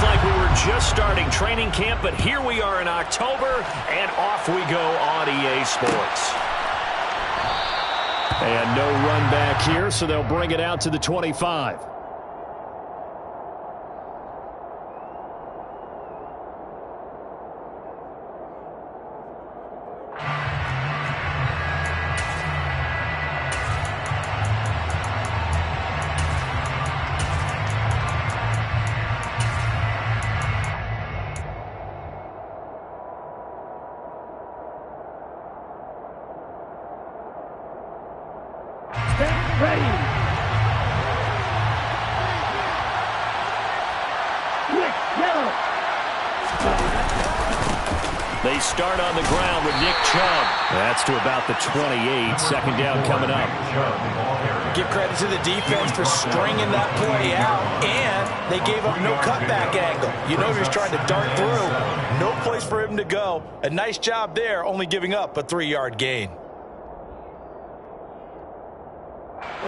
Feels like we were just starting training camp, but here we are in October, and off we go on EA Sports. And no run back here, so they'll bring it out to the 25. They start on the ground with Nick Chubb. That's to about the 28. Second down coming up. Give credit to the defense for stringing that play out, and they gave up no cutback angle. You know he's trying to dart through. No place for him to go. A nice job there, only giving up a 3-yard gain.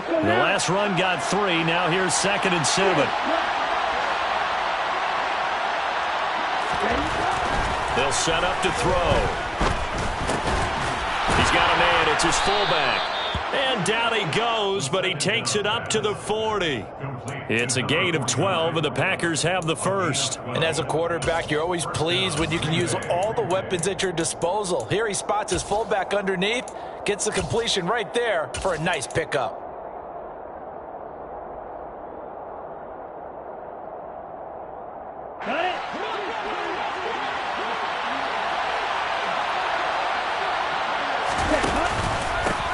The last run got 3. Now here's 2nd and 7. They'll set up to throw. He's got a man. It's his fullback. And down he goes, but he takes it up to the 40. It's a gain of 12, and the Packers have the first. And as a quarterback, you're always pleased when you can use all the weapons at your disposal. Here he spots his fullback underneath, gets the completion right there for a nice pickup. Got it.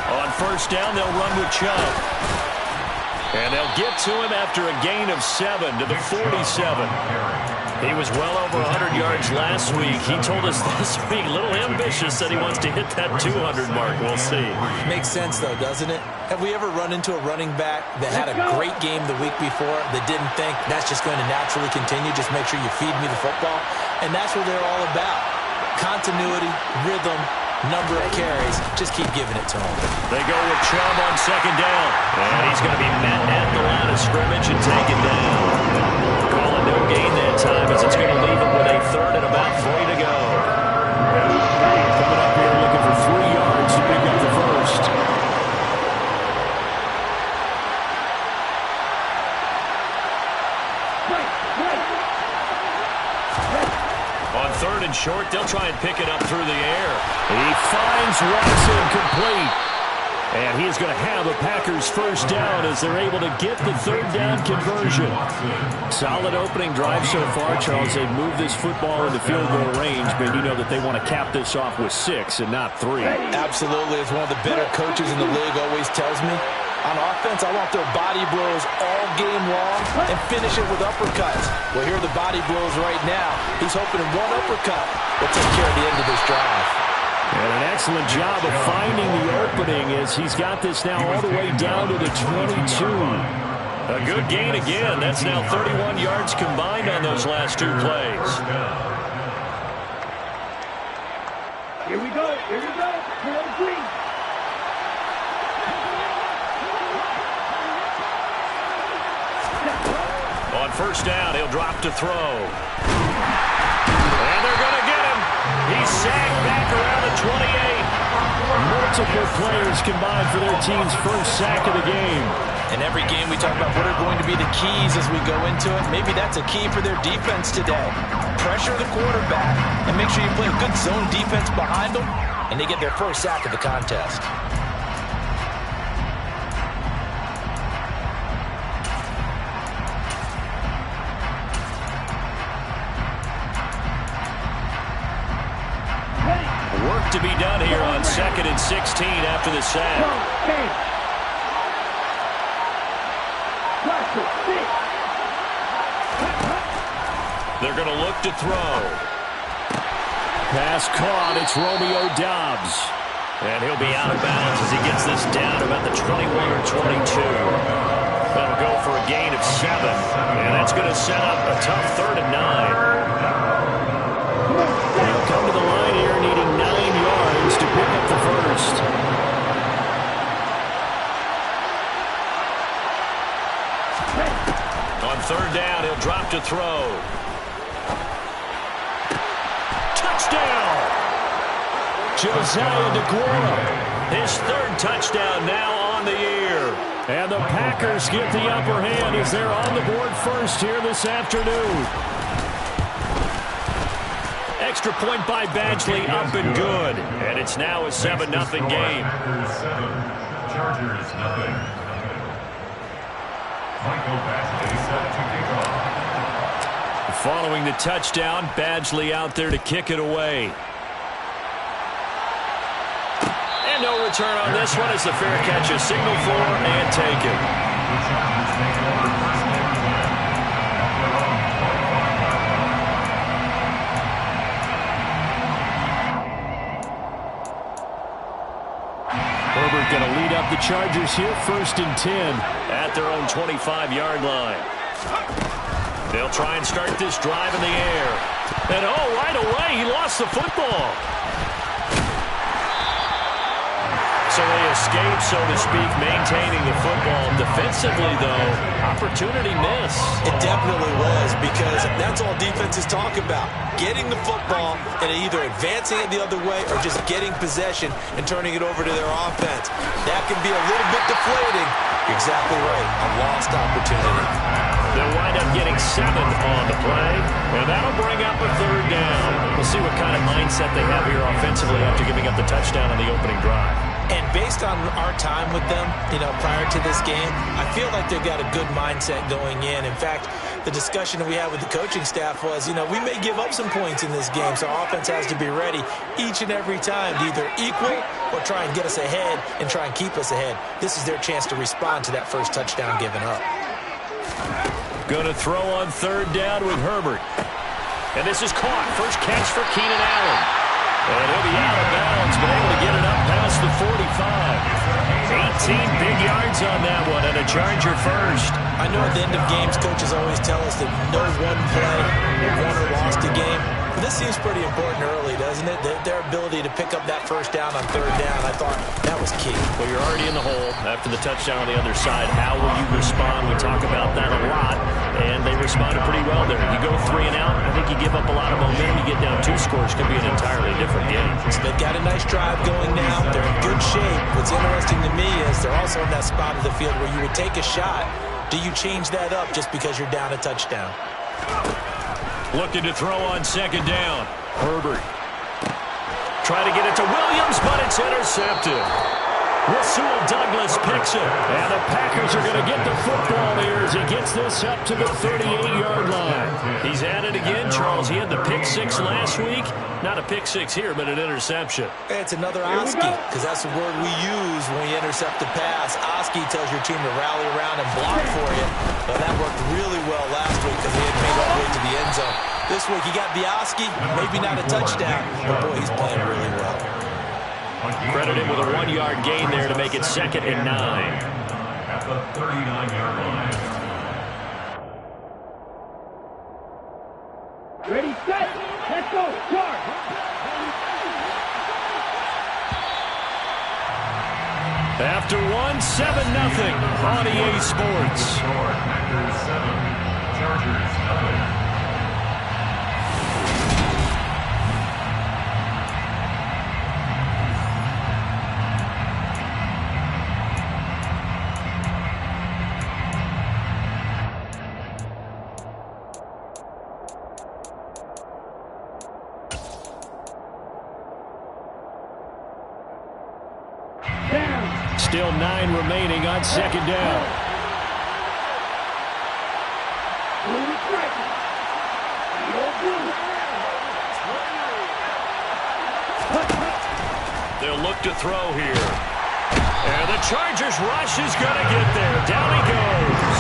On first down, they'll run with Chubb. And they'll get to him after a gain of 7 to the 47. He was well over 100 yards last week. He told us this week, a little ambitious, that he wants to hit that 200 mark. We'll see. Makes sense, though, doesn't it? Have we ever run into a running back that had a great game the week before that didn't think that's just going to naturally continue? Just make sure you feed me the football. And that's what they're all about. Continuity, rhythm, number of carries. Just keep giving it to him. They go with Chubb on second down. And he's going to be met at the line of scrimmage and taken down. Calling no gain that time as it's going to leave him with a 3rd and about 3 to go. Coming up here looking for 3 yards to pick up the first. On 3rd and short, they'll try and pick it up through the air. He finds Watson complete. And he is going to have a Packers first down as they're able to get the 3rd down conversion. Solid opening drive so far, Charles. They've moved this football into field goal range, but you know that they want to cap this off with 6 and not 3. Absolutely. As one of the better coaches in the league always tells me, on offense, I want their body blows all game long and finish it with uppercuts. Well, here are the body blows right now. He's hoping in one uppercut will take care of the end of this drive. And an excellent job of finding the opening as he's got this now all the way down to the 22. A good gain again. That's now 31 yards combined on those last 2 plays. Here we go. Here we go. On first down, he'll drop to throw. And they're going to get him. He's sacked back around the 28. Multiple players combined for their team's first sack of the game. In every game we talk about what are going to be the keys as we go into it. Maybe that's a key for their defense today. Pressure the quarterback and make sure you play a good zone defense behind them, and they get their first sack of the contest. Work to be done here on 2nd and 16 after the sack. They're going to look to throw. Pass caught. It's Romeo Doubs. And he'll be out of bounds as he gets this down about the 21 or 22. That'll go for a gain of 7. And that's going to set up a tough 3rd and 9. They'll come to the line here needing 9 yards to pick up the first. On 3rd down, he'll drop to throw. Touchdown! Josiah DeGuara, his third touchdown now on the year. And the Packers get the upper hand as they're on the board first here this afternoon. Extra point by Badgley, up and good. And it's now a 7-0 game. Packers 7, Chargers 0. Michael Badgley set to kick off. Following the touchdown, Badgley out there to kick it away. And no return on this one as the fair catch is signaled for and taken. Herbert going to lead up the Chargers here, 1st and 10 at their own 25-yard line. They'll try and start this drive in the air. And right away, he lost the football. So they escape, so to speak, maintaining the football. Defensively, though, opportunity miss. It definitely was, because that's all defenses talk about. Getting the football and either advancing it the other way or just getting possession and turning it over to their offense. That can be a little bit deflating. You're exactly right. A lost opportunity. They'll wind up getting 7 on the play, and that'll bring up a 3rd down. We'll see what kind of mindset they have here offensively after giving up the touchdown on the opening drive. And based on our time with them, prior to this game, I feel like they've got a good mindset going in. In fact, the discussion that we had with the coaching staff was, we may give up some points in this game, so our offense has to be ready each and every time to either equal or try and get us ahead and try and keep us ahead. This is their chance to respond to that first touchdown given up. Going to throw on 3rd down with Herbert. And this is caught. First catch for Keenan Allen. And he'll be out of bounds, but able to get it up past the 45. 18 big yards on that one, and a Charger first. I know at the end of games, coaches always tell us that no one play won or lost a game. But this seems pretty important early, doesn't it? Their ability to pick up that first down on 3rd down, I thought that was key. Well, you're already in the hole after the touchdown on the other side. How will you respond? We talk about that a lot, and they responded pretty well there. You go 3 and out, I think you give up a lot of momentum. You get down 2 scores, could be an entirely different game. So they've got a nice drive going now. They're in good shape. What's interesting to me is they're also in that spot of the field where you would take a shot. Do you change that up just because you're down a touchdown? Looking to throw on 2nd down. Herbert. Try to get it to Williams, but it's intercepted. Rasul Douglas picks it. And the Packers are going to get the football here as he gets this up to the 38-yard line. He's at it again, Charles. He had the pick 6 last week. Not a pick 6 here, but an interception. It's another Oski, because that's the word we use when we intercept the pass. Oski tells your team to rally around and block for you. Well, that worked really well last week because he had made all the way to the end zone. This week he got the Oski, maybe not a touchdown, but boy, he's playing really well. Credit him with a 1-yard gain there to make it 2nd and 9. At the 39-yard line. Ready, set, let's go, charge! After 7-0 on EA Sports. Packers 7, Chargers 0. Still 9 remaining on 2nd down. They'll look to throw here. And the Chargers rush is going to get there. Down he goes.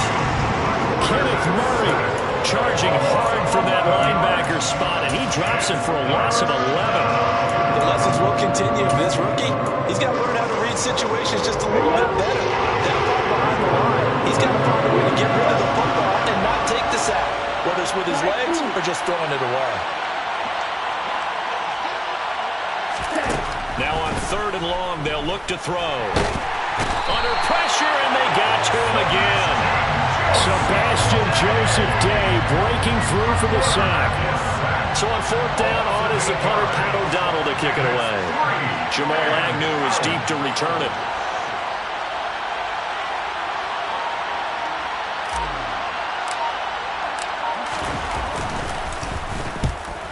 Kenneth Murray charging hard from that linebacker spot, and he drops him for a loss of 11. The lessons will continue. This rookie, he's got to learn how to read situations just a little bit better. That far behind the line, he's got to find a way to get rid of the football and not take the sack, whether it's with his legs or just throwing it away. Now on 3rd and long, they'll look to throw. Under pressure, and they got to him again. Sebastian Joseph Day breaking through for the sack. So on fourth down, on is the punter, Pat O'Donnell, to kick it away. Jamal Agnew is deep to return it.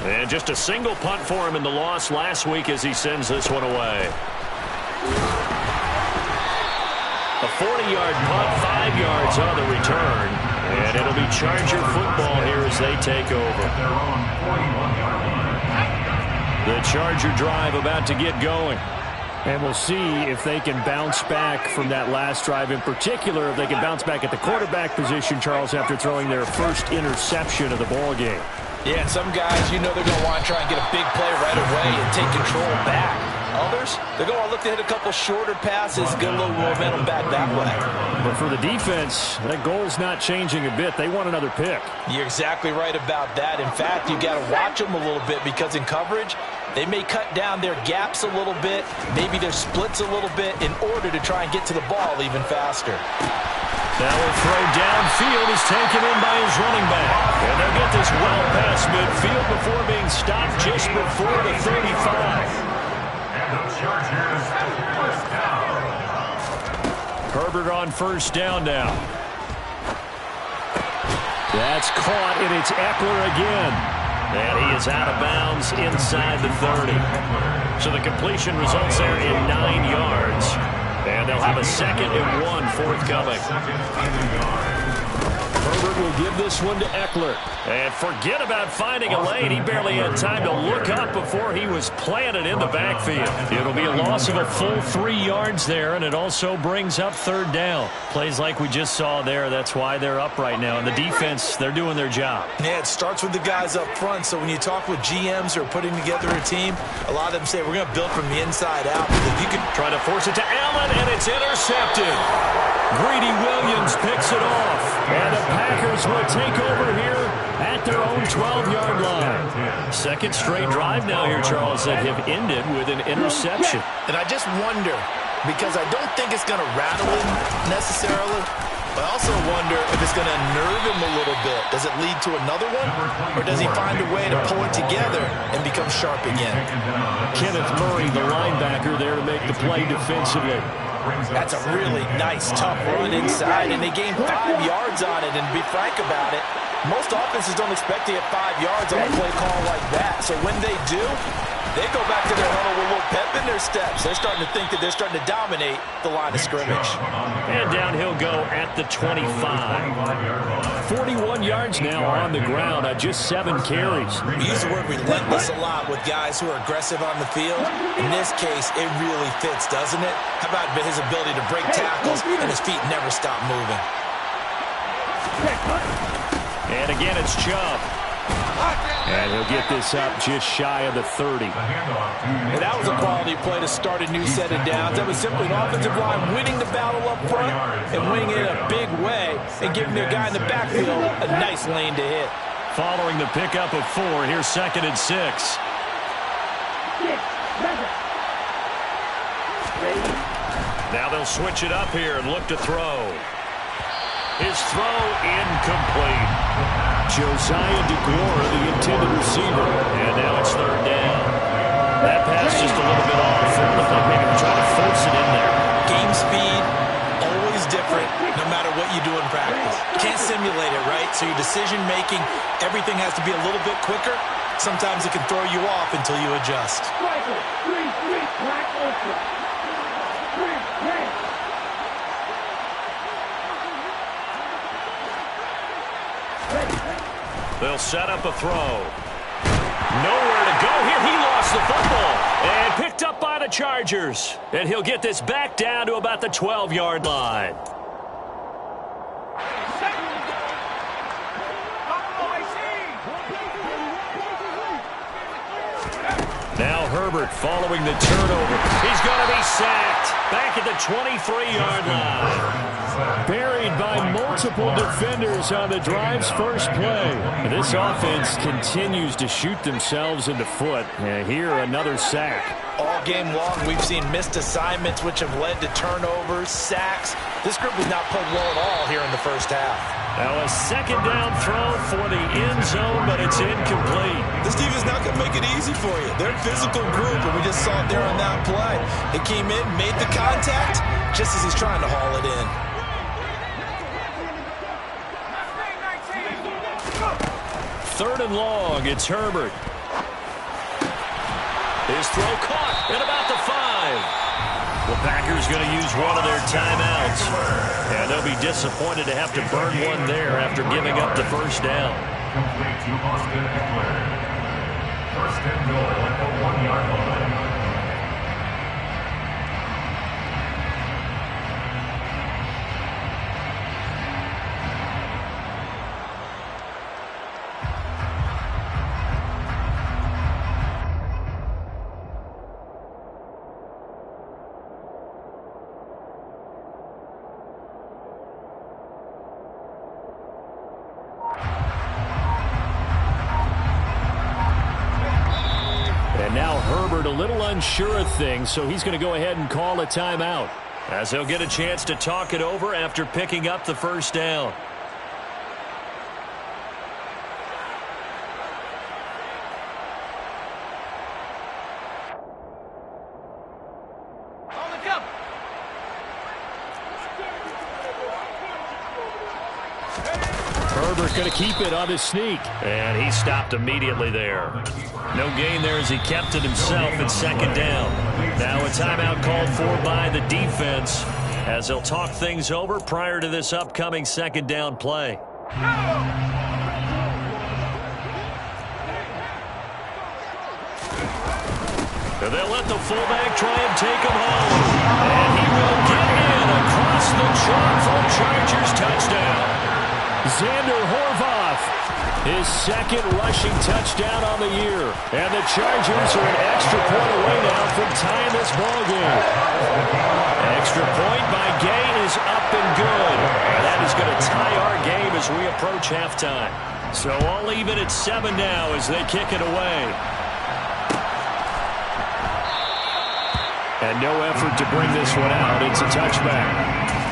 And just a single punt for him in the loss last week as he sends this one away. A 40-yard punt, 5 yards on the return. And it'll be Charger football here as they take over. The Charger drive about to get going. And we'll see if they can bounce back from that last drive. In particular, if they can bounce back at the quarterback position, Charles, after throwing their first interception of the ball game. Yeah, and some guys, you know they're going to want to try and get a big play right away and take control back. Others, they're going to look to hit a couple shorter passes, get a little momentum back that way. But for the defense, that goal's not changing a bit. They want another pick. You're exactly right about that. In fact, you got to watch them a little bit because in coverage, they may cut down their gaps a little bit, maybe their splits a little bit in order to try and get to the ball even faster. Now a throw downfield is taken in by his running back. And they'll get this well past midfield before being stopped just before the 35. And the Chargers first down. Herbert on first down now. That's caught, and it's Eckler again. And he is out of bounds inside the 30. So the completion results there in 9 yards. And they'll have a 2nd and 1 forthcoming. Herbert will give this one to Eckler. And forget about finding a lane. He barely had time to look up before he was planted in the backfield. It'll be a loss of a full 3 yards there, and it also brings up 3rd down. Plays like we just saw there, that's why they're up right now. And the defense, they're doing their job. Yeah, it starts with the guys up front. So when you talk with GMs who are putting together a team, a lot of them say, we're going to build from the inside out. If you can try to force it to Allen, and it's intercepted. Greedy Williams picks it off. And the Packers will take over here at their own 12-yard line. 2nd straight drive now here, Charles, that have ended with an interception. And I just wonder, because I don't think it's going to rattle him necessarily, but I also wonder if it's going to nerve him a little bit. Does it lead to another one? Or does he find a way to pull it together and become sharp again? Kenneth Murray, the linebacker, there to make the play defensively. That's a really nice, tough run inside, and they gained 5 yards on it. And to be frank about it, most offenses don't expect to get 5 yards on a play call like that. So when they do, they go back to their huddle with a little pep in their steps. They're starting to think that they're starting to dominate the line of scrimmage. And down he'll go at the 25. 41 yards now on the ground on just 7 carries. We use the word relentless a lot with guys who are aggressive on the field. In this case, it really fits, doesn't it? How about his ability to break tackles and his feet never stop moving? And again, it's Chubb. And he'll get this up just shy of the 30. And that was a quality play to start a new set of downs. That was simply an offensive line winning the battle up front and winning it in a big way and giving their guy in the backfield a nice lane to hit. Following the pickup of 4, here's 2nd and 6. Now they'll switch it up here and look to throw. His throw incomplete. Josiah DeGuara, the intended receiver. And now it's 3rd down. That pass just a little bit off. It looked like maybe they're trying to force it in there. Game speed, always different, no matter what you do in practice. Can't simulate it, right? So your decision-making, everything has to be a little bit quicker. Sometimes it can throw you off until you adjust. They'll set up a throw. Nowhere to go here. He lost the football and picked up by the Chargers. And he'll get this back down to about the 12-yard line. Now Herbert following the turnover. He's going to be sacked back at the 23-yard line. Buried by multiple defenders on the drive's first play. This offense continues to shoot themselves in the foot. And here, another sack. All game long, we've seen missed assignments, which have led to turnovers, sacks. This group has not played well at all here in the first half. Now a second down throw for the end zone, but it's incomplete. This defense not going to make it easy for you. They're a physical group, and we just saw it there on that play. He came in, made the contact, just as he's trying to haul it in. Third and long, it's Herbert. His throw caught at about the 5. The Packers going to use one of their timeouts. And they'll be disappointed to have to burn one there after giving up the first down. Complete to Austin Eckler. First and goal at the 1-yard line. And now Herbert a little unsure of things, so he's going to go ahead and call a timeout, as he'll get a chance to talk it over after picking up the first down. Herbert going to keep it on his sneak. And he stopped immediately there. No gain there as he kept it himself at second down. Now a timeout called for by the defense as they'll talk things over prior to this upcoming second down play. And they'll let the fullback try and take him home. And he will get in across the chalk for a Chargers touchdown. Xander Horvath, his second rushing touchdown on the year. And the Chargers are an extra point away now from tying this ballgame. Extra point by Gay is up and good. And that is going to tie our game as we approach halftime. So all even at 7 now as they kick it away. And no effort to bring this one out. It's a touchback.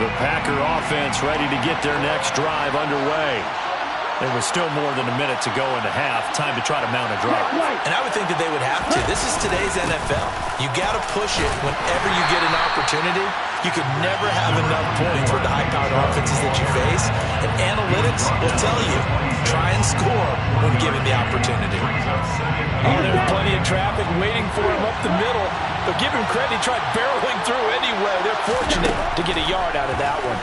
The Packer offense ready to get their next drive underway. There was still more than a minute to go in the half. Time to try to mount a drive. And I would think that they would have to. This is today's NFL. You got to push it whenever you get an opportunity. You could never have enough points with the high-powered offenses that you face. And analytics will tell you, try and score when given the opportunity. Oh, there's plenty of traffic waiting for him up the middle. But give him credit, he tried barreling through anyway. They're fortunate to get a yard out of that one.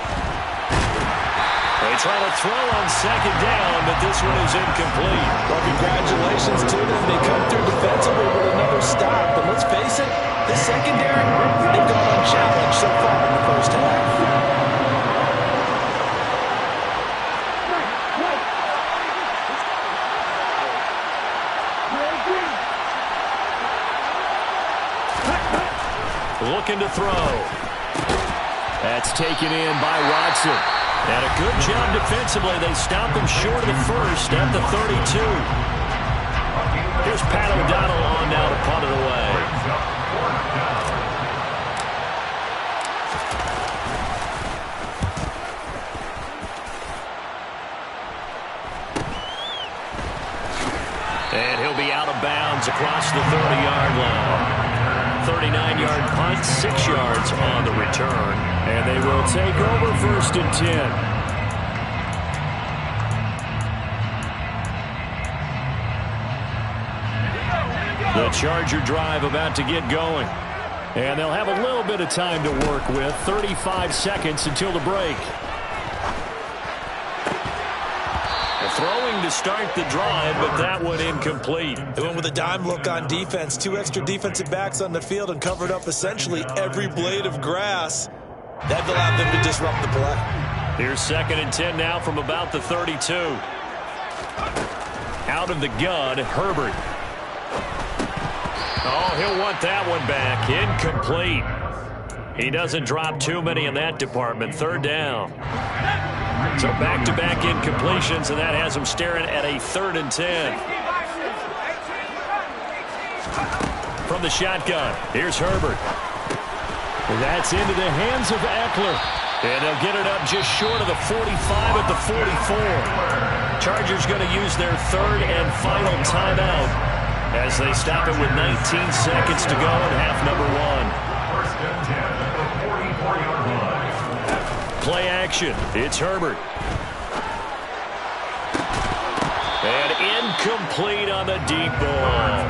They try to throw on second down, but this one is incomplete. Well, congratulations to them. They come through defensively with another stop. But let's face it, the secondary, they've gone unchallenged so far in the first half. Looking to throw. That's taken in by Watson. And a good job defensively. They stop him short of the first at the 32. Here's Pat O'Donnell on now to punt it away. And he'll be out of bounds across the 30-yard line. 39-yard punt, 6 yards on the return. And they will take over first and 10. The Charger drive about to get going. And they'll have a little bit of time to work with. 35 seconds until the break. Throwing to start the drive, but that one incomplete. They went with a dime look on defense. 2 extra defensive backs on the field and covered up essentially every blade of grass. That allowed them to disrupt the play. Here's second and 10 now from about the 32. Out of the gun, Herbert. Oh, he'll want that one back. Incomplete. He doesn't drop too many in that department. Third down. So back-to-back incompletions, and that has him staring at a 3rd and 10. From the shotgun, here's Herbert. And that's into the hands of Eckler. And they'll get it up just short of the 45 at the 44. Chargers going to use their third and final timeout as they stop it with 19 seconds to go in half number one. First and 10 at the 44-yard line. Play action. It's Herbert. And incomplete on the deep ball.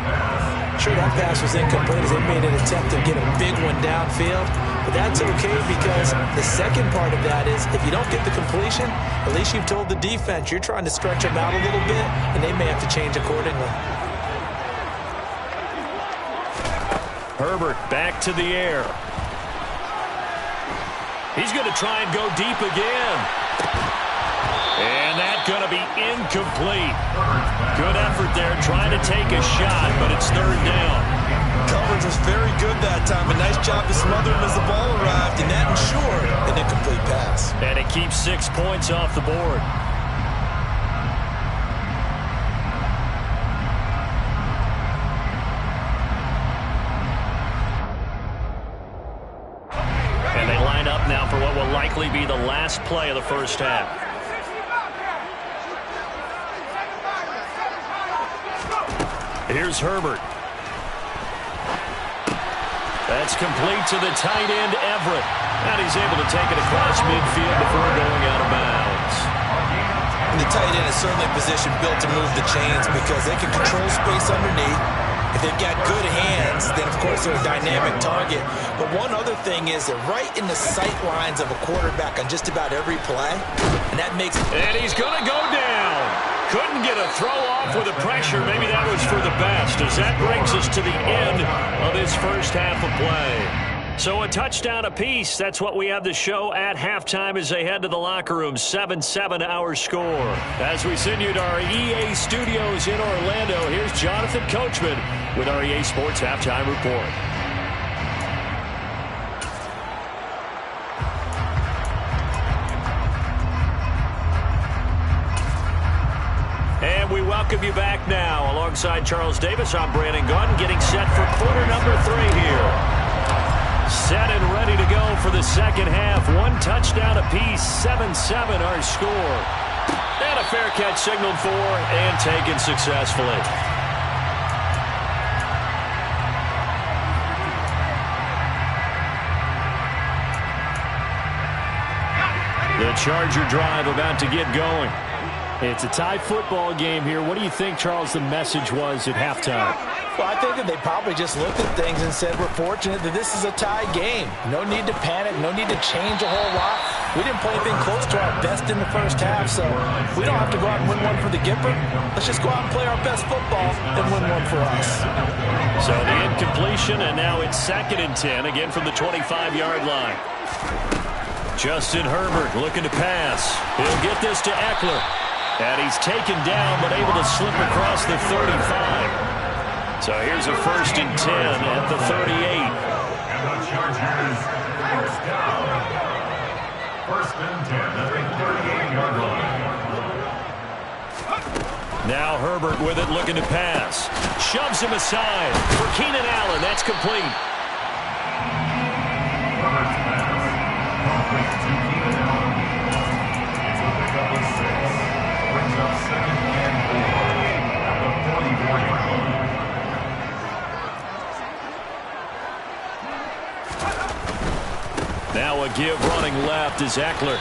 Sure, that pass was incomplete as they made an attempt to get a big one downfield. But that's okay because the second part of that is if you don't get the completion, at least you've told the defense you're trying to stretch them out a little bit, and they may have to change accordingly. Herbert back to the air. He's going to try and go deep again. And that's going to be incomplete. Good effort there trying to take a shot, but it's third down. Coverage was very good that time. A nice job to smother him as the ball arrived, and that ensured an incomplete pass. And it keeps 6 points off the board. And they line up now for what will likely be the last play of the first half. Here's Herbert. That's complete to the tight end, Everett. And he's able to take it across midfield before going out of bounds. And the tight end is certainly a position built to move the chains because they can control space underneath. If they've got good hands, then, of course, they're a dynamic target. But one other thing is they're right in the sight lines of a quarterback on just about every play. And that makes... And he's going to go down. Couldn't get a throw off with the pressure. Maybe that was for the best as that brings us to the end of this first half of play. So a touchdown apiece. That's what we have to show at halftime as they head to the locker room. 7-7 our score. As we send you to our EA studios in Orlando, here's Jonathan Coachman with our EA Sports Halftime Report. And we welcome you back now. Alongside Charles Davis, I'm Brandon Gunn, getting set for quarter number 3 here. Set and ready to go for the second half. One touchdown apiece, 7-7 our score. And a fair catch signaled for and taken successfully. The Charger drive about to get going. It's a tie football game here. What do you think, Charles, the message was at halftime? Well, I think that they probably just looked at things and said, we're fortunate that this is a tie game. No need to panic. No need to change a whole lot. We didn't play anything close to our best in the first half, so we don't have to go out and win one for the Gipper. Let's just go out and play our best football and win one for us. So the incompletion, and now it's 2nd and 10, again from the 25-yard line. Justin Herbert looking to pass. He'll get this to Eckler. And he's taken down, but able to slip across the 35. So here's a 1st and 10 at the 38. And the Chargers first down. 1st and 10 at the 38-yard line. Now Herbert with it, looking to pass. Shoves him aside for Keenan Allen. That's complete. Herbert's pass complete to Keenan Allen. It's a pickup of 6. Brings up 2nd and 4 at the 44-yard line. Now a give running left is Eckler.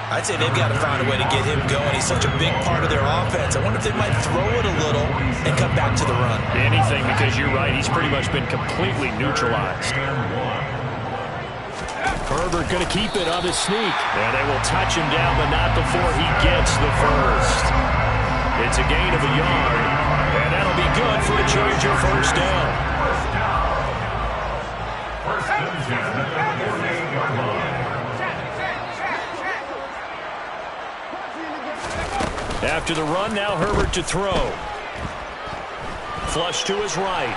I'd say they've got to find a way to get him going. He's such a big part of their offense. I wonder if they might throw it a little and come back to the run. Anything, because you're right. He's pretty much been completely neutralized. Herbert going to keep it on the sneak. And they will touch him down, but not before he gets the first. It's a gain of a yard. And that'll be good for a Charger first down. First and 10 at the 48-yard line. After the run, now Herbert to throw. Flush to his right.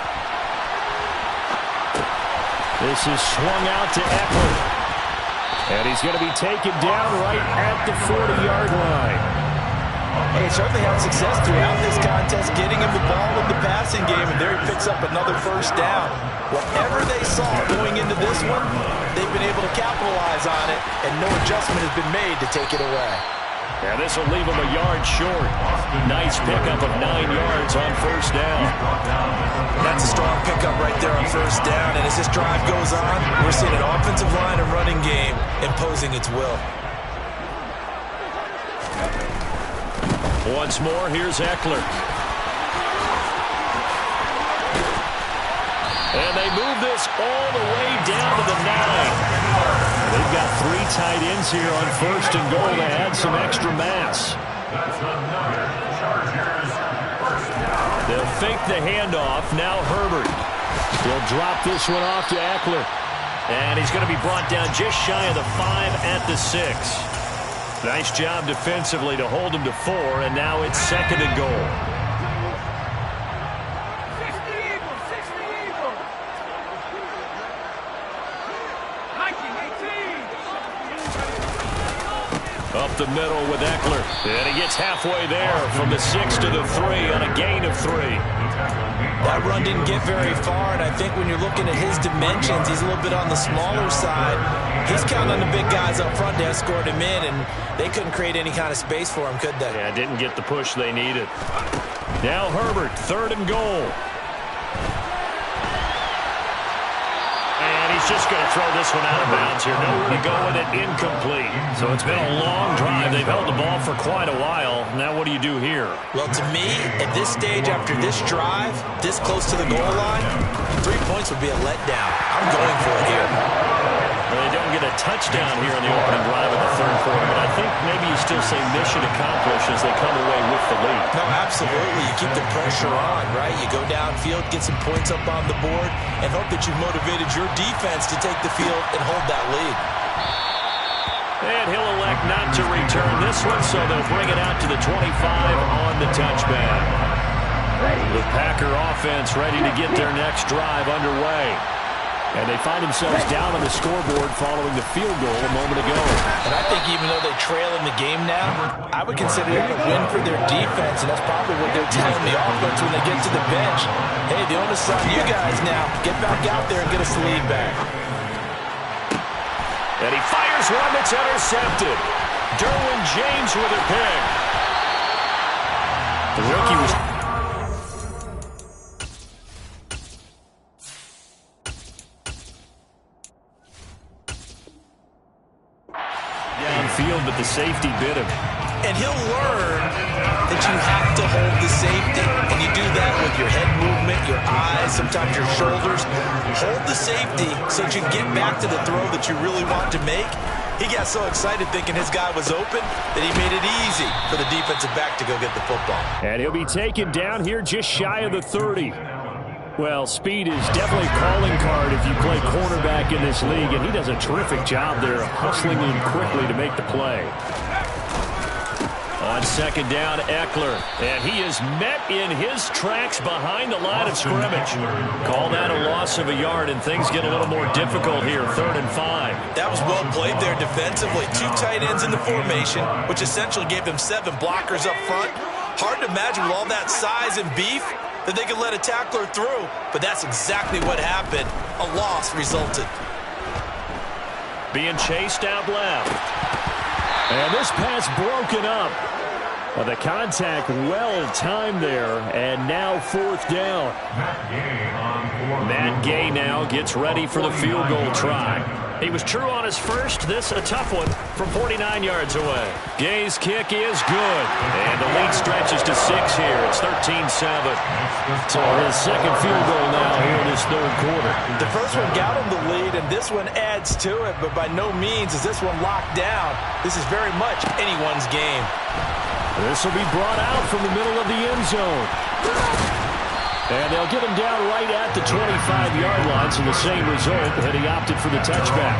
This is swung out to Eckler. And he's going to be taken down right at the 40-yard line. Hey, certainly had success throughout this contest, getting him the ball in the passing game, and there picks up another first down. Whatever they saw going into this one, they've been able to capitalize on it, and no adjustment has been made to take it away. Yeah, this will leave him a yard short. Nice pickup of 9 yards on first down. That's a strong pickup right there on first down, and as this drive goes on, we're seeing an offensive line and running game imposing its will. Once more, here's Eckler. And they move this all the way down to the 9. They've got 3 tight ends here on first and goal to add some extra mass. They'll fake the handoff. Now Herbert. He'll drop this one off to Eckler. And he's going to be brought down just shy of the 5 at the 6. Nice job defensively to hold him to 4, and now it's second and goal. Up the middle with Eckler. And he gets halfway there from the 6 to the 3 on a gain of 3. That run didn't get very far, and I think when you're looking at his dimensions, he's a little bit on the smaller side. He's counting on the big guys up front to escort him in, and they couldn't create any kind of space for him, could they? Yeah, didn't get the push they needed. Now Herbert, third and goal. And he's just going to throw this one out of bounds here. Nowhere to go with it, incomplete. So it's been a long drive. They've held the ball for quite a while. Now what do you do here? Well, to me, at this stage, after this drive, this close to the goal line, 3 points would be a letdown. I'm going for it here. Well, they don't get a touchdown here in the opening drive of the third quarter, but I think maybe you still say mission accomplished as they come away with the lead. No, absolutely. You keep the pressure on, right? You go downfield, get some points up on the board, and hope that you've motivated your defense to take the field and hold that lead. And he'll elect not to return this one, so they'll bring it out to the 25 on the touchback. The Packer offense ready to get their next drive underway. And they find themselves down on the scoreboard following the field goal a moment ago. And I think even though they trail in the game now, I would consider that a win for their defense, and that's probably what they're telling the offense when they get to the bench. Hey, the onus is on you guys now. Get back out there and get us the lead back. And he fires one that's intercepted. Derwin James with a pick. The rookie was... downfield, but the safety bit him. And he'll learn that you have to hold the safety. And you do that with your head movement, your eyes, sometimes your shoulders. Hold the safety so that you get back to the throw that you really want to make. He got so excited thinking his guy was open that he made it easy for the defensive back to go get the football. And he'll be taken down here just shy of the 30. Well, speed is definitely a calling card if you play cornerback in this league, and he does a terrific job there of hustling in quickly to make the play. On second down, Eckler, and he is met in his tracks behind the line of scrimmage. Call that a loss of a yard, and things get a little more difficult here, 3rd and 5. That was well played there defensively. 2 tight ends in the formation, which essentially gave them 7 blockers up front. Hard to imagine with all that size and beef that they could let a tackler through, but that's exactly what happened. A loss resulted. Being chased out left. And this pass broken up. The contact well timed there, and now 4th down. Matt Gay now gets ready for the field goal try. He was true on his first. This a tough one from 49 yards away. Gay's kick is good, and the lead stretches to 6 here. It's 13-7. So his second field goal now here in this 3rd quarter. The first one got him the lead, and this one adds to it, but by no means is this one locked down. This is very much anyone's game. This will be brought out from the middle of the end zone. And they'll get him down right at the 25-yard line, so the same result, and he opted for the touchback.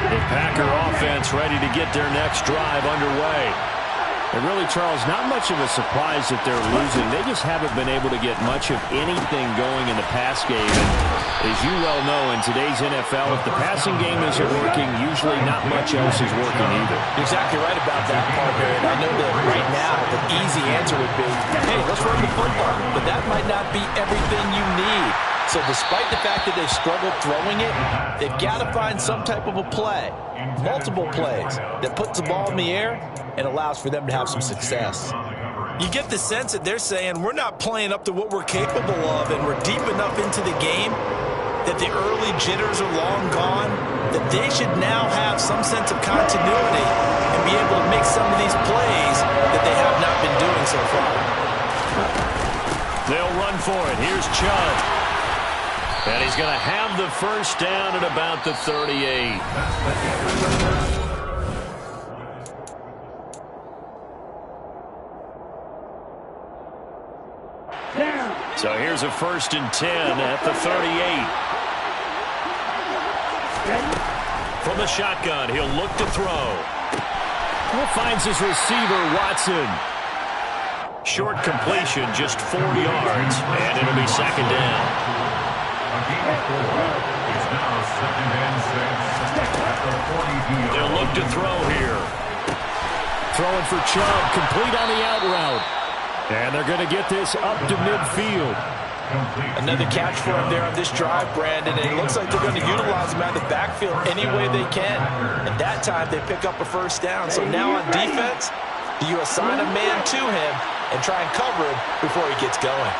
The Packer offense ready to get their next drive underway. And really, Charles, not much of a surprise that they're losing. They just haven't been able to get much of anything going in the pass game. And as you well know, in today's NFL, if the passing game isn't working, usually not much else is working either. You're exactly right about that part, Barry. I know that right now the easy answer would be, hey, let's run the football. But that might not be everything you need. So despite the fact that they've struggled throwing it, they've got to find some type of a play, multiple plays, that puts the ball in the air and allows for them to have some success. You get the sense that they're saying we're not playing up to what we're capable of, and we're deep enough into the game that the early jitters are long gone, that they should now have some sense of continuity and be able to make some of these plays that they have not been doing so far. They'll run for it. Here's Chubb. And he's going to have the first down at about the 38. So here's a 1st and 10 at the 38. From the shotgun, he'll look to throw. Finds his receiver, Watson. Short completion, just 4 yards, and it'll be 2nd down. They'll look to throw here. Throwing for Chubb, complete on the out route. And they're going to get this up to midfield. Another catch for him there on this drive, Brandon, and it looks like they're going to utilize him out of the backfield any way they can. And that time they pick up a first down. So now on defense, do you assign a man to him and try and cover him before he gets going?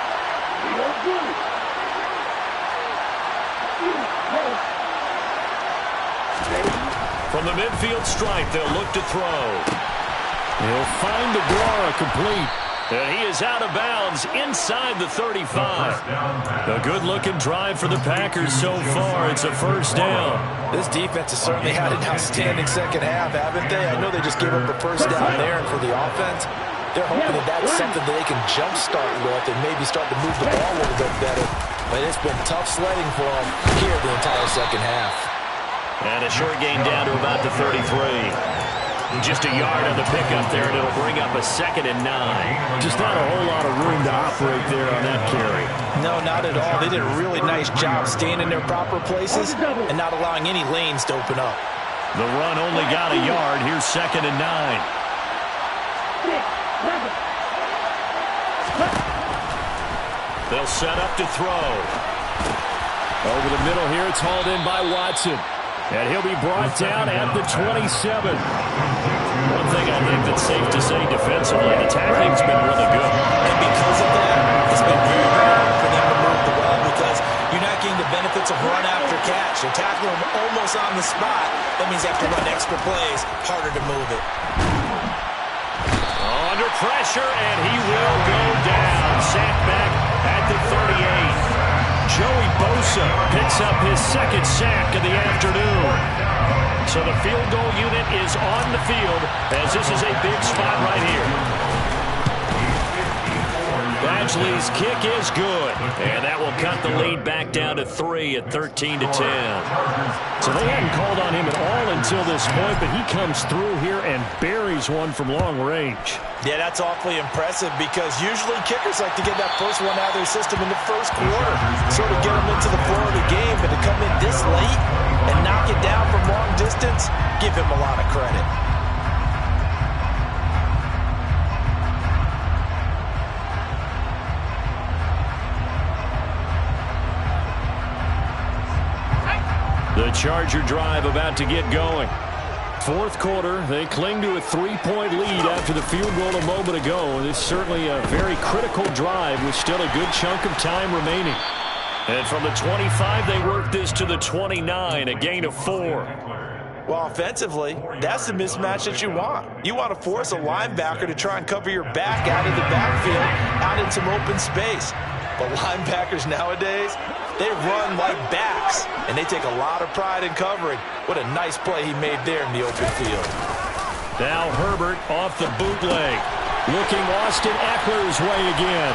From the midfield stripe, they'll look to throw. He'll find DeGuara complete. And he is out of bounds inside the 35. A good-looking drive for the Packers so far. It's a first down. This defense has certainly had an outstanding second half, haven't they? I know they just gave up the first down there, and for the offense, they're hoping that that's something that they can jumpstart with and maybe start to move the ball a little bit better. But it's been tough sledding for them here the entire second half. And a short gain down to about the 33. Just a yard on the pickup there, and it'll bring up a 2nd and 9. Just not a whole lot of room to operate there on that carry. No, not at all. They did a really nice job staying in their proper places and not allowing any lanes to open up. The run only got a yard. Here's 2nd and 9. They'll set up to throw. Over the middle here, it's hauled in by Watson. And he'll be brought down at the 27. One thing I think that's safe to say defensively, the tackling's been really good. And because of that, it's been very hard for them to move the ball because you're not getting the benefits of run after catch. You're tackling them almost on the spot. That means you have to run extra plays, harder to move it. Under pressure, and he will go down. Sacked back at the 38. Joey Bosa picks up his 2nd sack of the afternoon. So the field goal unit is on the field as this is a big spot right here. Badgley's kick is good, and that will cut the lead back down to 3 at 13-10. So they hadn't called on him at all until this point, but he comes through here and buries one from long range. Yeah, that's awfully impressive because usually kickers like to get that first one out of their system in the first quarter, sort of get them into the flow of the game, but to come in this late and knock it down from long distance, give him a lot of credit. The Charger drive about to get going. 4th quarter, they cling to a 3-point lead after the field goal a moment ago. This is certainly a very critical drive with still a good chunk of time remaining. And from the 25, they work this to the 29, a gain of 4. Well, offensively, that's the mismatch that you want. You want to force a linebacker to try and cover your back out of the backfield, out in some open space. But linebackers nowadays, they run like backs, and they take a lot of pride in covering. What a nice play he made there in the open field. Now Herbert off the bootleg. Looking Austin Eckler's way again.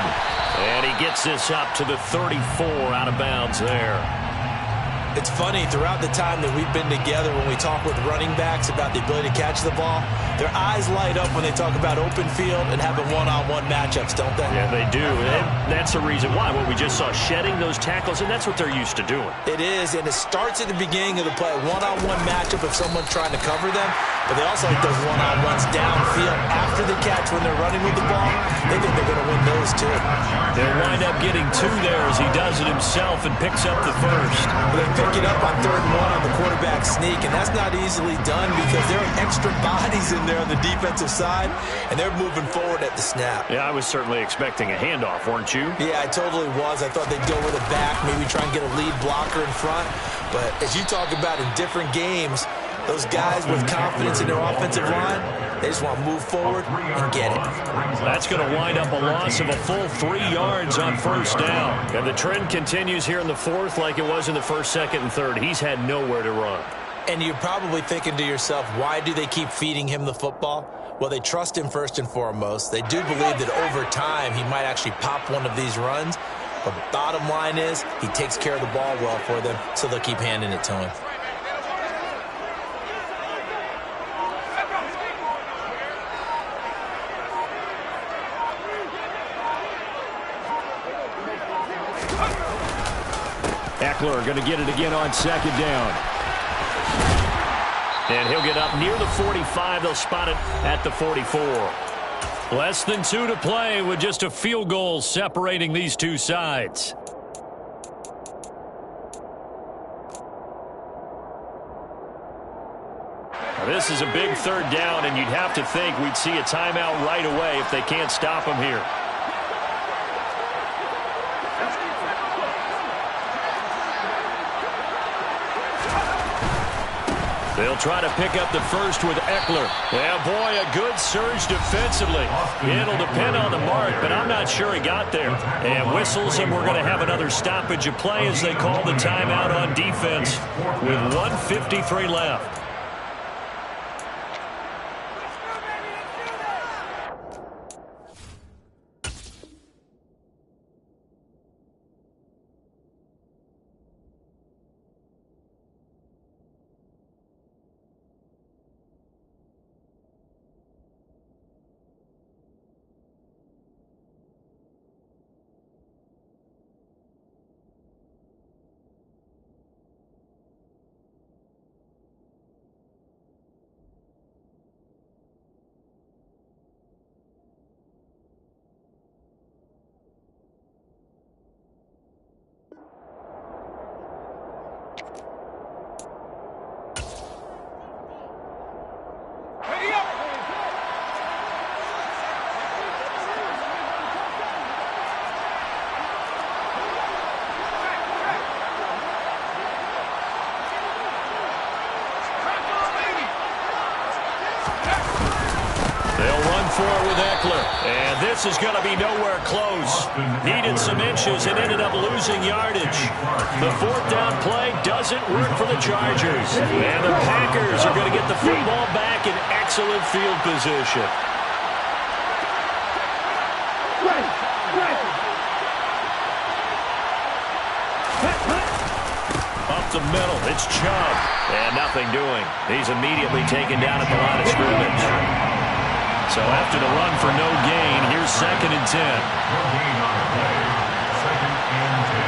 And he gets this up to the 34 out of bounds there. It's funny, throughout the time that we've been together, when we talk with running backs about the ability to catch the ball, their eyes light up when they talk about open field and having one-on-one matchups, don't they? Yeah, they do. And that's the reason why. What we just saw, shedding those tackles, and that's what they're used to doing. It is, and it starts at the beginning of the play. One-on-one matchup if someone's trying to cover them, but they also like those one-on-ones downfield after the catch when they're running with the ball. They think they're going to win those, too. They'll wind up getting 2 there as he does it himself and picks up the first. They pick it up on 3rd and 1 on the quarterback sneak, and that's not easily done because there are extra bodies in there on the defensive side, and they're moving forward at the snap. Yeah, I was certainly expecting a handoff, weren't you? Yeah, I totally was. I thought they'd go with a back, maybe try and get a lead blocker in front. But as you talk about in different games, those guys with confidence in their offensive line, they just want to move forward and get it. That's going to wind up a loss of a full 3 yards on 1st down. And the trend continues here in the 4th like it was in the 1st, 2nd, and 3rd. He's had nowhere to run. And you're probably thinking to yourself, why do they keep feeding him the football? Well, they trust him first and foremost. They do believe that over time he might actually pop one of these runs. But bottom line is he takes care of the ball well for them, so they'll keep handing it to him. Eckler going to get it again on 2nd down. And he'll get up near the 45. They'll spot it at the 44. Less than 2 to play with just a field goal separating these two sides. Now this is a big 3rd down, and you'd have to think we'd see a timeout right away if they can't stop him here. They'll try to pick up the first with Eckler. Yeah, boy, a good surge defensively. It'll depend on the mark, but I'm not sure he got there. And whistles, and we're going to have another stoppage of play as they call the timeout on defense with 1:53 left. With Eckler, and this is going to be nowhere close. Needed some inches and ended up losing yardage. The 4th down play doesn't work for the Chargers, and the Packers are going to get the football back in excellent field position. Up the middle, it's Chubb, and nothing doing. He's immediately taken down at the line of scrimmage. So after the run for no gain, here's 2nd and 10. No gain on the play. 2nd and 10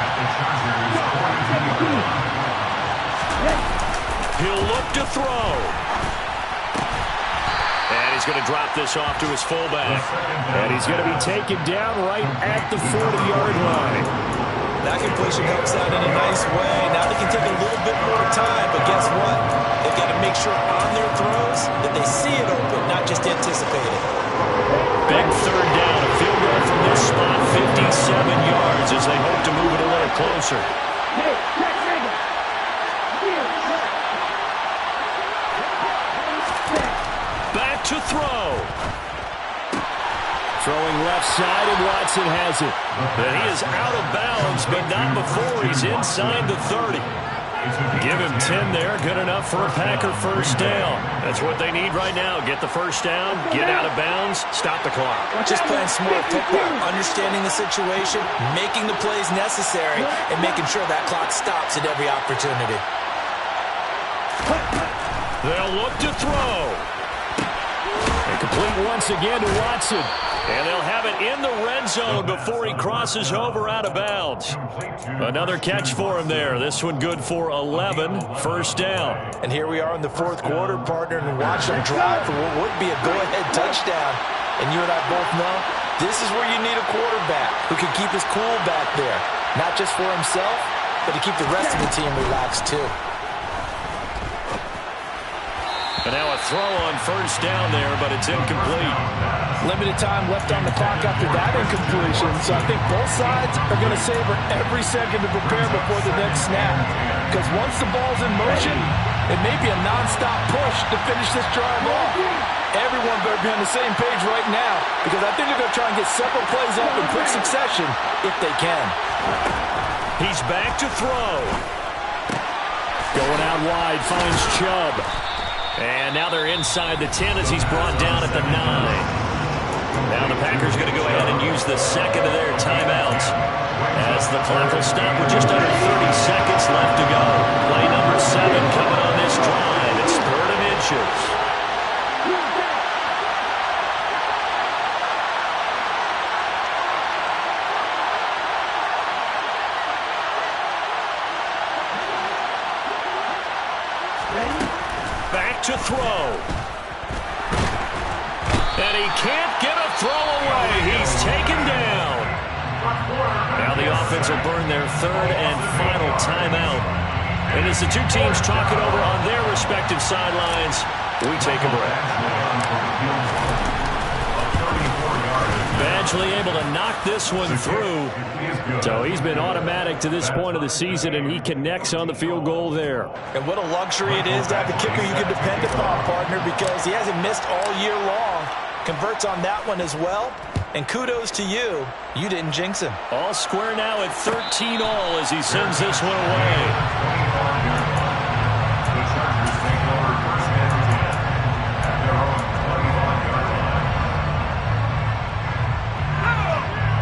at the Chargers' 40-yard line. He'll look to throw. And he's going to drop this off to his fullback. And he's going to be taken down right at the 40-yard line. That completion helps out in a nice way. Now they can take a little bit more time, but guess what? They've got to make sure on their throws that they see it open, not just anticipate it. Big 3rd down. A field goal from this spot, 57 yards as they hope to move it a little closer. Back to throw. Throwing left side, and Watson has it. And he is out of bounds, but not before he's inside the 30. Give him 10 there. Good enough for a Packer first down. That's what they need right now. Get the first down, get out of bounds, stop the clock. Just playing smart football, understanding the situation, making the plays necessary, and making sure that clock stops at every opportunity. They'll look to throw. And complete once again to Watson. And they'll have it in the red zone before he crosses over out of bounds. Another catch for him there. This one good for 11, first down. And here we are in the fourth quarter, partner, and watch them drive for what would be a go-ahead touchdown. And you and I both know this is where you need a quarterback who can keep his cool back there. Not just for himself, but to keep the rest of the team relaxed too. And now a throw on first down there, but it's incomplete. Limited time left on the clock after that incompletion, so I think both sides are going to savor every second to prepare before the next snap. Because once the ball's in motion, it may be a nonstop push to finish this drive off. Everyone better be on the same page right now, because I think they're going to try and get several plays up in quick succession if they can. He's back to throw. Going out wide, finds Chubb. And now they're inside the 10 as he's brought down at the 9. Now the Packers going to go ahead and use the second of their timeouts as the clock will stop with just under 30 seconds left to go. Play number 7 coming on this drive. It's 3rd and inches. Back to throw. And he can't get a throw away. He's taken down. Now the offense will burn their 3rd and final timeout. And as the two teams talk it over on their respective sidelines, we take a break. Badgley able to knock this one through. So he's been automatic to this point of the season, and he connects on the field goal there. And what a luxury it is to have a kicker you can depend upon, partner, because he hasn't missed all year long. Converts on that one as well. And kudos to you. You didn't jinx him. All square now at 13 all as he sends this one away.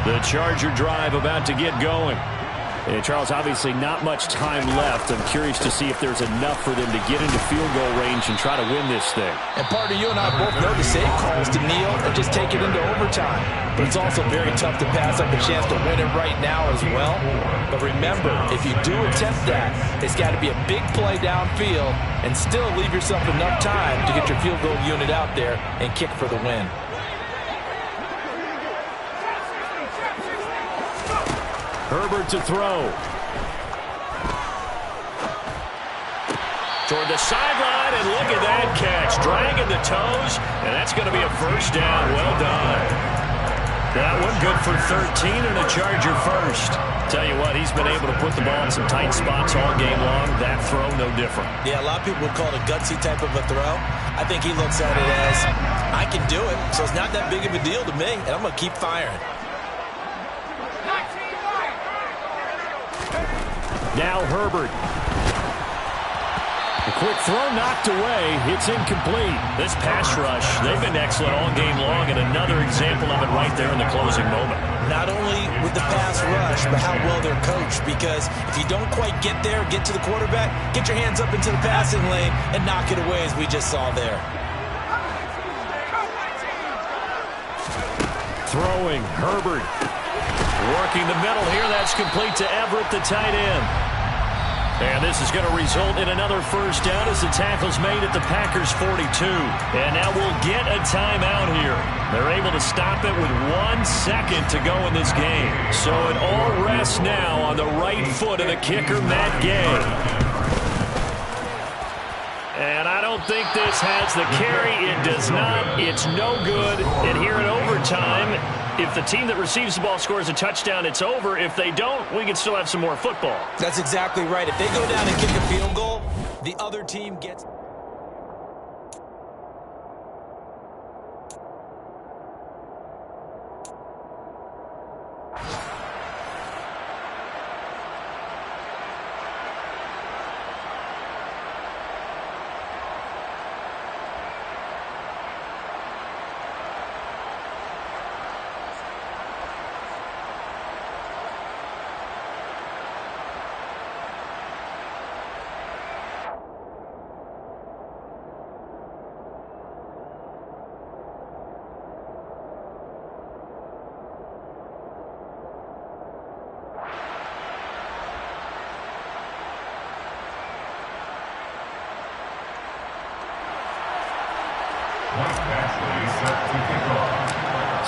The Charger drive about to get going. And Charles, obviously not much time left. I'm curious to see if there's enough for them to get into field goal range and try to win this thing. And partner, you and I both know the save calls to kneel and just take it into overtime. But it's also very tough to pass up a chance to win it right now as well. But remember, if you do attempt that, it's got to be a big play downfield and still leave yourself enough time to get your field goal unit out there and kick for the win. Herbert to throw. Toward the sideline, and look at that catch. Dragging the toes, and that's going to be a first down. Well done. That one good for 13 and a Charger first. Tell you what, he's been able to put the ball in some tight spots all game long. That throw, no different. Yeah, a lot of people would call it a gutsy type of a throw. I think he looks at it as, I can do it, so it's not that big of a deal to me, and I'm going to keep firing. Now Herbert. A quick throw knocked away. It's incomplete. This pass rush, they've been excellent all game long, and another example of it right there in the closing moment. Not only with the pass rush, but how well they're coached, because if you don't quite get there, get to the quarterback, get your hands up into the passing lane and knock it away as we just saw there. Throwing, Herbert. Working the middle here. That's complete to Everett, the tight end. And this is going to result in another first down as the tackle's made at the Packers' 42. And now we'll get a timeout here. They're able to stop it with 1 second to go in this game. So it all rests now on the right foot of the kicker, Matt Gay. And I don't think this has the carry. It does not. It's no good. And here in overtime, if the team that receives the ball scores a touchdown, it's over. If they don't, we can still have some more football. That's exactly right. If they go down and kick a field goal, the other team gets...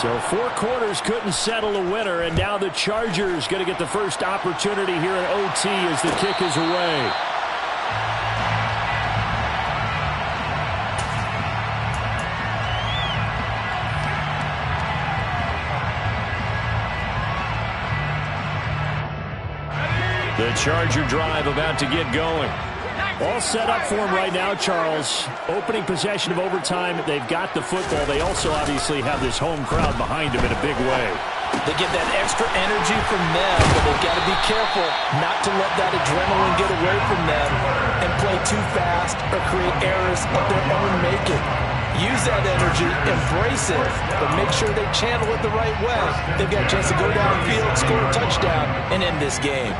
So 4 quarters couldn't settle a winner, and now the Chargers going to get the first opportunity here in OT as the kick is away. The Charger drive about to get going. All set up for him right now, Charles. Opening possession of overtime. They've got the football. They also obviously have this home crowd behind them in a big way. They get that extra energy from them, but they've got to be careful not to let that adrenaline get away from them and play too fast or create errors of their own making. Use that energy, embrace it, but make sure they channel it the right way. They've got a chance to go downfield, score a touchdown, and end this game.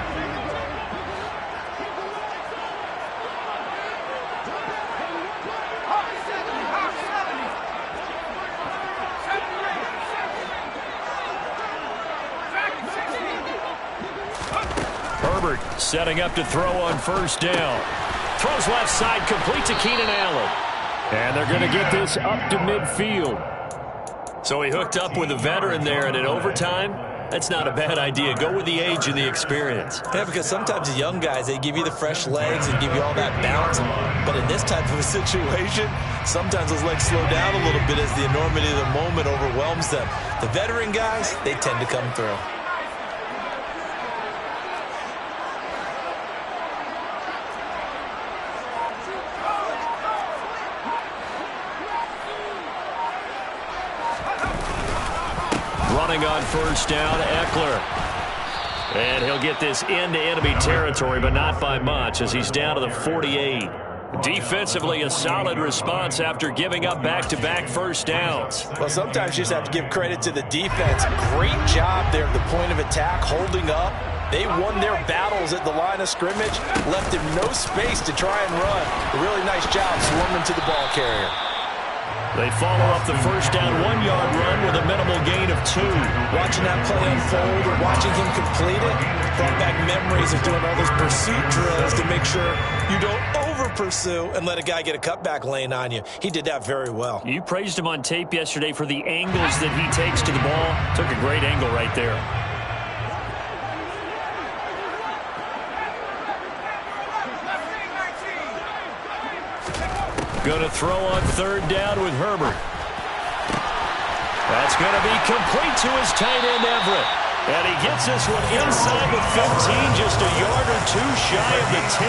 Setting up to throw on first down. Throws left side, complete to Keenan Allen. And they're going to get this up to midfield. So he hooked up with a veteran there, and in overtime, that's not a bad idea. Go with the age and the experience. Yeah, because sometimes the young guys, they give you the fresh legs and give you all that bounce. But in this type of a situation, sometimes those legs slow down a little bit as the enormity of the moment overwhelms them. The veteran guys, they tend to come through. Running on first down, Eckler. And he'll get this into enemy territory, but not by much as he's down to the 48. Defensively, a solid response after giving up back-to-back first downs. Well, sometimes you just have to give credit to the defense. Great job there at the point of attack, holding up. They won their battles at the line of scrimmage, left him no space to try and run. A really nice job swarming to the ball carrier. They follow up the first down 1-yard run with a minimal gain of 2. Watching that play unfold or watching him complete it brought back memories of doing all those pursuit drills to make sure you don't over-pursue and let a guy get a cutback lane on you. He did that very well. You praised him on tape yesterday for the angles that he takes to the ball. Took a great angle right there. Going to throw on third down with Herbert. That's going to be complete to his tight end, Everett. And he gets this one inside the 15, just a yard or 2 shy of the 10.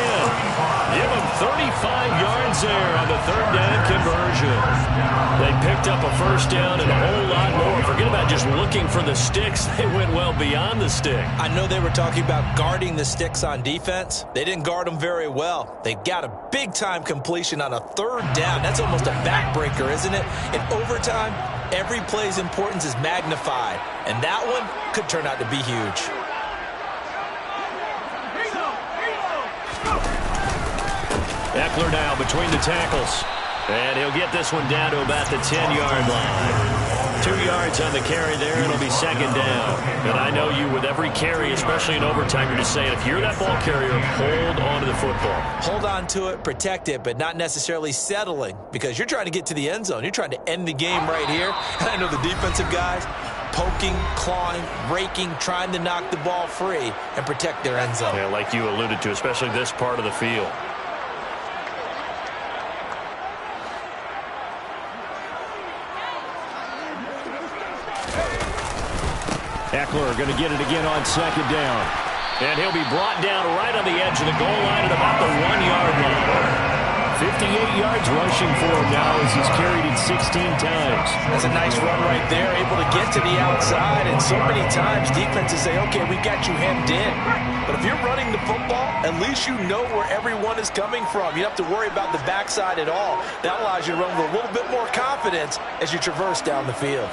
Give him 35 yards there on the third down conversion. They picked up a first down and a whole lot more. Forget about just looking for the sticks. They went well beyond the stick. I know they were talking about guarding the sticks on defense. They didn't guard them very well. They got a big-time completion on a third down. That's almost a backbreaker, isn't it? In overtime, every play's importance is magnified. And that one could turn out to be huge. Eckler now between the tackles. And he'll get this one down to about the 10-yard line. 2 yards on the carry there. It'll be second down. And I know you, with every carry, especially in overtime, you're just saying, if you're that ball carrier, hold on to the football. Hold on to it, protect it, but not necessarily settling, because you're trying to get to the end zone. You're trying to end the game right here. And I know the defensive guys, poking, clawing, raking, trying to knock the ball free and protect their end zone. Yeah, like you alluded to, especially this part of the field. Eckler going to get it again on second down. And he'll be brought down right on the edge of the goal line at about the 1-yard line. 58 yards rushing for him now as he's carried it 16 times. That's a nice run right there, able to get to the outside. And so many times defenses say, okay, we got you hemmed in. But if you're running the football, at least you know where everyone is coming from. You don't have to worry about the backside at all. That allows you to run with a little bit more confidence as you traverse down the field.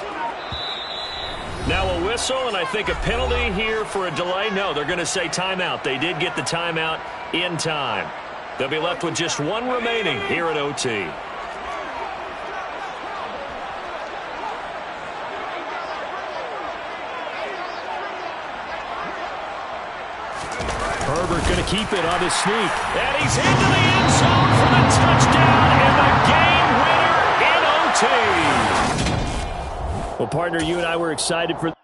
Now a whistle, and I think a penalty here for a delay. No, they're going to say timeout. They did get the timeout in time. They'll be left with just one remaining here at OT. Herbert going to keep it on his sneak. And he's into the end zone for the touchdown and the game winner in OT. Well, partner, you and I were excited for